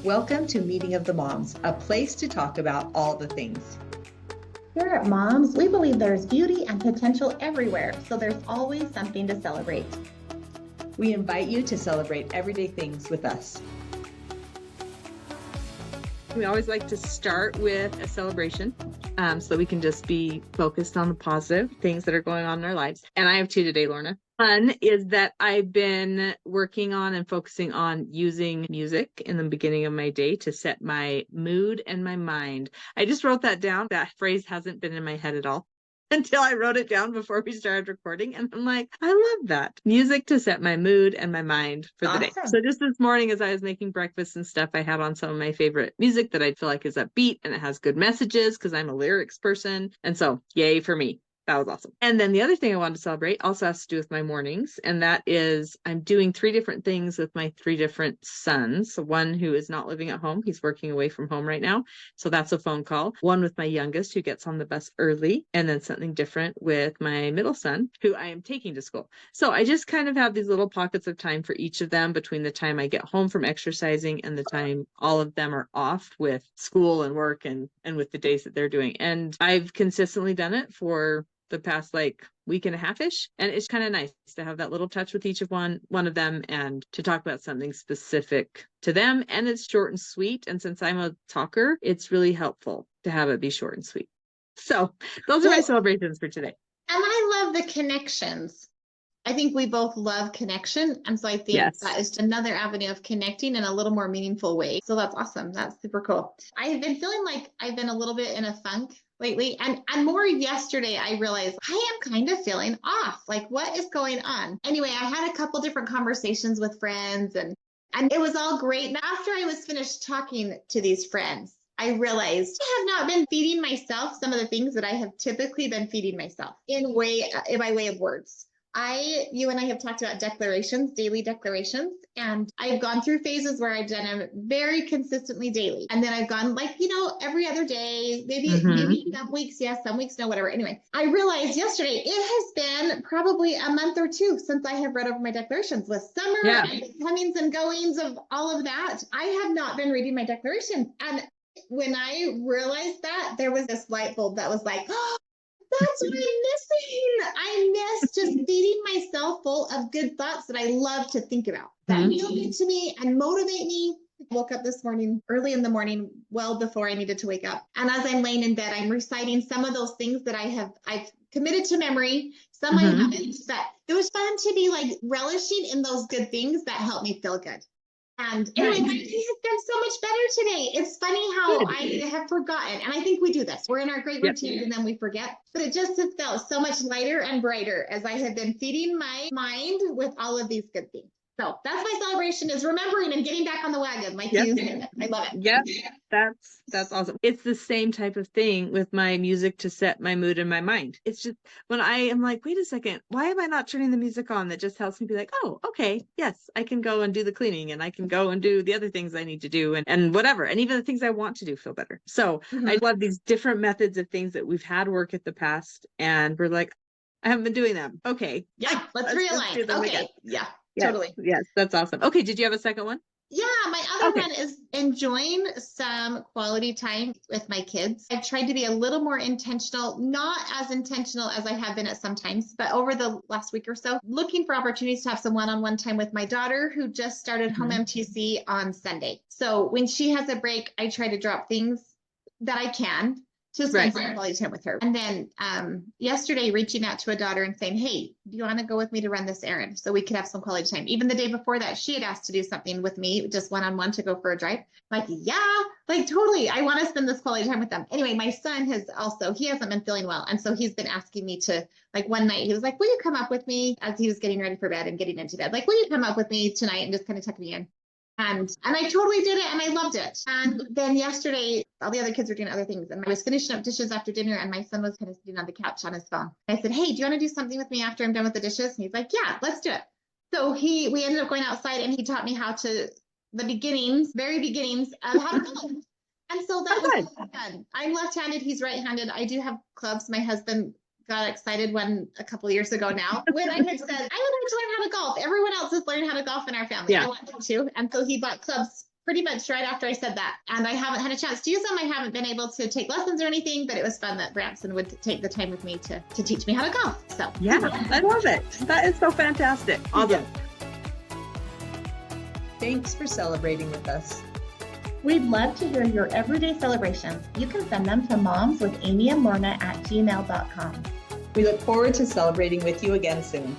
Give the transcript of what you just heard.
Welcome to Meeting of the Moms, a place to talk about all the things. Here at Moms, we believe there's beauty and potential everywhere, so there's always something to celebrate. We invite you to celebrate everyday things with us. We always like to start with a celebration so that we can just be focused on the positive things that are going on in our lives. And I have two today, Lorna. One is that I've been working on and focusing on using music in the beginning of my day to set my mood and my mind. I just wrote that down. That phrase hasn't been in my head at all until I wrote it down before we started recording. And I'm like, I love that. Music to set my mood and my mind for the day. So just this morning, as I was making breakfast and stuff, I had on some of my favorite music that I feel like is upbeat and it has good messages because I'm a lyrics person. And so yay for me. That was awesome. And then the other thing I wanted to celebrate also has to do with my mornings. And that is I'm doing 3 different things with my 3 different sons. So one who is not living at home. He's working away from home right now. So that's a phone call. One with my youngest who gets on the bus early. And then something different with my middle son who I am taking to school. So I just kind of have these little pockets of time for each of them between the time I get home from exercising and the time all of them are off with school and work and with the days that they're doing. And I've consistently done it for the past week and a half-ish. And it's kind of nice to have that little touch with each of one of them and to talk about something specific to them. And it's short and sweet. And since I'm a talker, it's really helpful to have it be short and sweet. So those are my celebrations for today. And I love the connections. I think we both love connection. And so I think that is another avenue of connecting in a little more meaningful way. So that's awesome. That's super cool. I've been feeling like I've been a little bit in a funk lately. And more yesterday, I realized I am kind of feeling off. Like, what is going on? Anyway, I had a couple different conversations with friends and it was all great. And after I was finished talking to these friends, I realized I have not been feeding myself some of the things that I have typically been feeding myself by way of words. You and I have talked about declarations, daily declarations, and I've gone through phases where I've done them very consistently daily. And then I've gone every other day, maybe some weeks, yes, some weeks, no, whatever. Anyway, I realized yesterday it has been probably a month or 2 since I have read over my declarations with summer and comings and goings of all of that. I have not been reading my declaration. And when I realized that, there was this light bulb that was like, oh, that's what I'm missing. I miss just feeding myself full of good thoughts that I love to think about, that feel good to me and motivate me. I woke up this morning, early in the morning, well before I needed to wake up. And as I'm laying in bed, I'm reciting some of those things that I've committed to memory. Some I haven't, but it was fun to be relishing in those good things that help me feel good. And anyway, my day has been so much better today. It's funny how I have forgotten. And I think we do this. We're in our great routines and then we forget. But it just has felt so much lighter and brighter as I have been feeding my mind with all of these good things. So that's my celebration, is remembering and getting back on the wagon. You said. I love it. Yep. That's awesome. It's the same type of thing with my music to set my mood and my mind. It's just when I am like, wait a second, why am I not turning the music on? That just helps me be like, oh, okay, yes, I can go and do the cleaning and I can go and do the other things I need to do and whatever. And even the things I want to do feel better. So I love these different methods of things that we've had work at the past. And we're like, I haven't been doing them. Okay. Yeah. Let's realign. Okay. Again. Yeah. Yes, totally. Yes, that's awesome. Okay, did you have a second one? Yeah, my other one is enjoying some quality time with my kids. I've tried to be a little more intentional, not as intentional as I have been at some times, but over the last week or so, looking for opportunities to have some one-on-one time with my daughter who just started home MTC on Sunday. So when she has a break, I try to drop things that I can to spend some quality time with her. And then yesterday, reaching out to a daughter and saying, hey, do you want to go with me to run this errand so we could have some quality time? Even the day before that, she had asked to do something with me, just one-on-one to go for a drive. Totally. I want to spend this quality time with them. Anyway, my son he hasn't been feeling well. And so he's been asking me to, one night, he was like, will you come up with me, as he was getting ready for bed and getting into bed? Will you come up with me tonight and just kind of tuck me in? And I totally did it and I loved it. And then yesterday, all the other kids were doing other things. And I was finishing up dishes after dinner and my son was kind of sitting on the couch on his phone. I said, hey, do you want to do something with me after I'm done with the dishes? And he's like, yeah, let's do it. So we ended up going outside and he taught me very beginnings of how to golf. And so that was fun. I'm left-handed, he's right-handed. I do have clubs. My husband got excited a couple of years ago now when I had said, I would like to learn how to golf. Everyone else has learned how to golf in our family. I want them to. And so he bought clubs pretty much right after I said that. And I haven't had a chance to use them. I haven't been able to take lessons or anything, but it was fun that Branson would take the time with me to teach me how to golf. So yeah, I love it. That is so fantastic. Awesome. Thanks for celebrating with us. We'd love to hear your everyday celebrations. You can send them to momswithamyandlorna@gmail.com. We look forward to celebrating with you again soon.